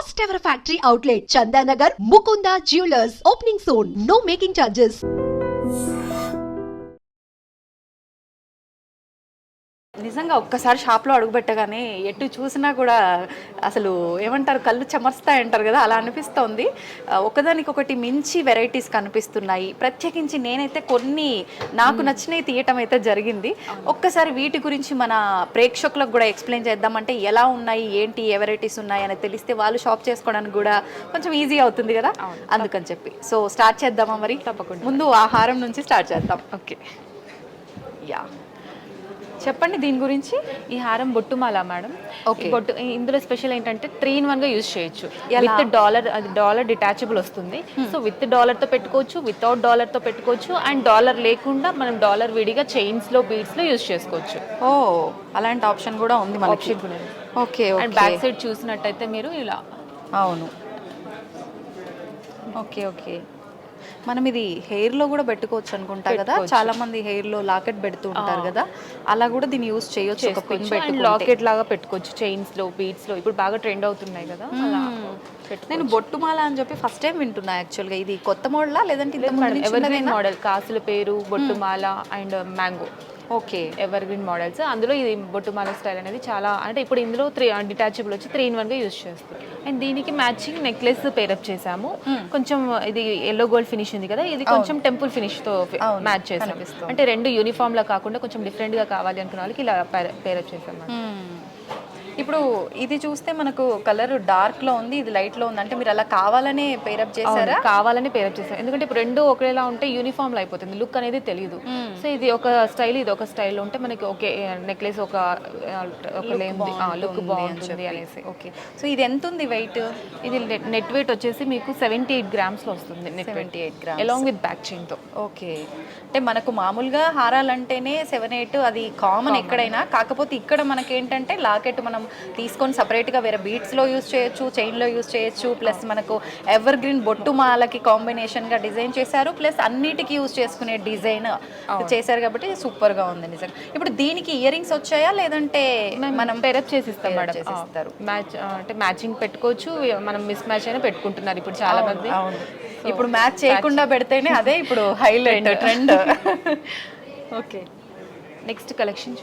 first ever factory outlet, Chandanagar, Mukunda Jewelers, opening soon. No making charges. నిజంగా ఒక్కసారి షాప్లో అడుగుపెట్టగానే ఎటు చూసినా కూడా అసలు ఏమంటారు, కళ్ళు చెమర్స్తాయంటారు కదా, అలా అనిపిస్తోంది. ఒకదానికొకటి మించి వెరైటీస్ కనిపిస్తున్నాయి. ప్రత్యేకించి నేనైతే కొన్ని నాకు నచ్చినవి తీయటం అయితే జరిగింది. ఒక్కసారి వీటి గురించి మన ప్రేక్షకులకు కూడా ఎక్స్ప్లెయిన్ చేద్దామంటే ఎలా ఉన్నాయి, ఏంటి, ఏ వెరైటీస్ ఉన్నాయి అని తెలిస్తే వాళ్ళు షాప్ చేసుకోవడానికి కూడా కొంచెం ఈజీ అవుతుంది కదా, అందుకని చెప్పి. సో స్టార్ట్ చేద్దామా మరి? తప్పకుండా. ముందు ఆహారం నుంచి స్టార్ట్ చేద్దాం. ఓకే, యా, చెప్పండి దీని గురించి. ఈ హారం బొట్టుమాల మేడం. ఓకే. బొట్టు ఇందులో స్పెషల్ ఏంటంటే 3-in-1 గా యూజ్ చేయొచ్చు. విత్ డాలర్, అది డాలర్ డిటాచబుల్ వస్తుంది. సో విత్ డాలర్ తో పెట్టుకోవచ్చు, వితౌట్ డాలర్ తో పెట్టుకోవచ్చు, అండ్ డాలర్ లేకుండా మనం డాలర్ విడిగా చైన్స్ లో, బీడ్స్ లో యూజ్ చేసుకోవచ్చు. ఓ, అలాంటి ఆప్షన్ కూడా ఉంది మనకి. ఓకే. అండ్ బ్యాక్ సైడ్ చూసినట్టయితే మీరు ఇలా. అవును. Okay okay. మనం ఇది హెయిర్ లో కూడా పెట్టుకోవచ్చు అనుకుంటా కదా, చాలా మంది హెయిర్ లో లాకెట్ పెడుతూ ఉంటారు కదా, అలా కూడా దీన్ని యూజ్ చేయొచ్చు. ఒక పిన్ పెట్టి లాకెట్ లాగా పెట్టుకోవచ్చు, చైన్స్ లో, బీడ్స్ లో. ఇప్పుడు బాగా ట్రెండ్ అవుతున్నాయి కదా, అలా. నేను బొట్టుమాల అని చెప్పి ఫస్ట్ టైం వింటున్నా యాక్చువల్గా. ఇది కొత్త మోడలా లేదంటే ఎవర్ గ్రీన్ మోడల్? కాసుల పేరు, బొట్టుమాల and mango. Okay, evergreen models. అందులో ఇది బొట్టుమాల స్టైల్ అనేది చాలా, అంటే ఇప్పుడు ఇందులో డిటాచబుల్ వచ్చి 3-in-1 గా యూజ్ చేస్తాం. అండ్ దీనికి మ్యాచింగ్ నెక్లెస్ పేరప్ చేసాము. కొంచెం ఇది ఎల్లో గోల్డ్ ఫినిష్ ఉంది కదా, ఇది కొంచెం టెంపుల్ ఫినిష్ తో మ్యాచ్ చేసాం. అంటే రెండు యూనిఫామ్ లా కాకుండా కొంచెం డిఫరెంట్ గా కావాలి అనుకున్న వాళ్ళకి ఇలా పేరప్ చేసాం. ఇప్పుడు ఇది చూస్తే మనకు కలర్ డార్క్ లో ఉంది, ఇది లైట్ లో ఉంది. అంటే మీరు అలా కావాలనే పేరప్ చేశారా? కావాలని పేరప్ చేశారు, ఎందుకంటే ఇప్పుడు రెండు ఒకేలా ఉంటే యూనిఫామ్ లో అయిపోతుంది, లుక్ అనేది తెలియదు. సో ఇది ఒక స్టైల్, ఇది ఒక స్టైల్ ఉంటే మనకి ఓకే, నెక్లెస్ ఒక లుక్ బాగుంటుంది అనేసి. ఓకే. సో ఇది ఎంత ఉంది వెయిట్? ఇది నెట్ వెయిట్ వచ్చేసి మీకు 78 grams లో వస్తుంది. 78 grams along with back chain తో. ఓకే. అంటే మనకు మామూలుగా హారాలంటేనే 7-8 అది కామన్ ఎక్కడైనా. కాకపోతే ఇక్కడ మనకి ఏంటంటే లాకెట్ మనం తీసుకొని సపరేట్గా వేరే బీట్స్లో యూజ్ చేయొచ్చు, చైన్లో యూజ్ చేయొచ్చు. ప్లస్ మనకు ఎవర్ గ్రీన్ బొట్టు మాలకి కాంబినేషన్గా డిజైన్ చేశారు, ప్లస్ అన్నిటికీ యూజ్ చేసుకునే డిజైన్ చేశారు కాబట్టి సూపర్గా ఉంది నిజంగా. ఇప్పుడు దీనికి ఇయర్ రింగ్స్ వచ్చాయా లేదంటే మనం పేరప్ చేసి ఇస్తాం మేడం? మ్యాచ్ అంటే మ్యాచింగ్ పెట్టుకోవచ్చు, మనం మిస్ మ్యాచ్ అయినా పెట్టుకుంటున్నారు ఇప్పుడు చాలా మంది. ఇప్పుడు మ్యాచ్ చేయకుండా పెడితేనే అదే ఇప్పుడు highlight trend. Okay, next collection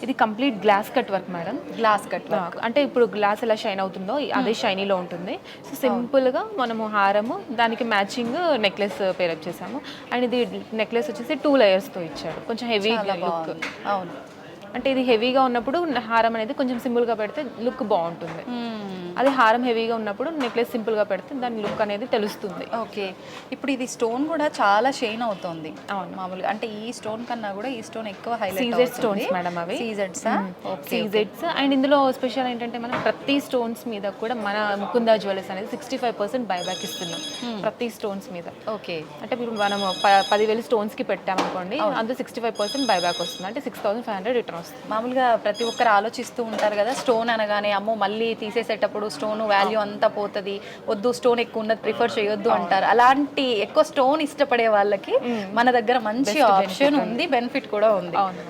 ఇది complete glass cut work madam. Glass cut work అంటే ఇప్పుడు గ్లాస్ ఎలా షైన్ అవుతుందో అదే షైనీలో ఉంటుంది. సో సింపుల్గా మనము హారము, దానికి మ్యాచింగ్ నెక్లెస్ పేరప్ చేసాము. అండ్ ఇది నెక్లెస్ వచ్చేసి 2 layers-తో ఇచ్చాడు, కొంచెం హెవీ లుక్. అవును, అంటే ఇది హెవీగా ఉన్నప్పుడు హారం అనేది కొంచెం సింపుల్గా పెడితే లుక్ బాగుంటుంది. అది హారం హెవీగా ఉన్నప్పుడు నెక్లెస్ సింపుల్గా పెడితే దాని లుక్ అనేది తెలుస్తుంది. ఓకే. ఇప్పుడు ఇది స్టోన్ కూడా చాలా షైన్ అవుతుంది. అవును, మామూలుగా అంటే ఈ స్టోన్ కన్నా కూడా ఈ స్టోన్ ఎక్కువ హైలైట్. సీజెడ్ స్టోన్స్ మేడం అవి. సీజెడ్స్. అండ్ ఇందులో స్పెషల్ ఏంటంటే మనం ప్రతి స్టోన్స్ మీద కూడా మన ముకుందా జ్యువెలర్స్ అనేది 65% బైబ్యాక్ ఇస్తున్నాం ప్రతి స్టోన్స్ మీద. ఓకే. అంటే ఇప్పుడు మనం 10,000 స్టోన్స్కి పెట్టామనుకోండి, అందులో 65% బైబ్యాక్ వస్తుంది, అంటే 6,500 రిటర్న్ వస్తుంది. మామూలుగా ప్రతి ఒక్కరు ఆలోచిస్తూ ఉంటారు కదా, స్టోన్ అనగానే అమ్మో మళ్ళీ తీసేసేటప్పుడు స్టోన్ వాల్యూ అంతా పోతుంది, వద్దు స్టోన్ ఎక్కువ ఉన్నది ప్రిఫర్ చేయొద్దు అంటారు. అలాంటి ఎక్కువ స్టోన్ ఇష్టపడే వాళ్ళకి మన దగ్గర మంచి ఆప్షన్ ఉంది, బెనిఫిట్ కూడా ఉంది. అవును.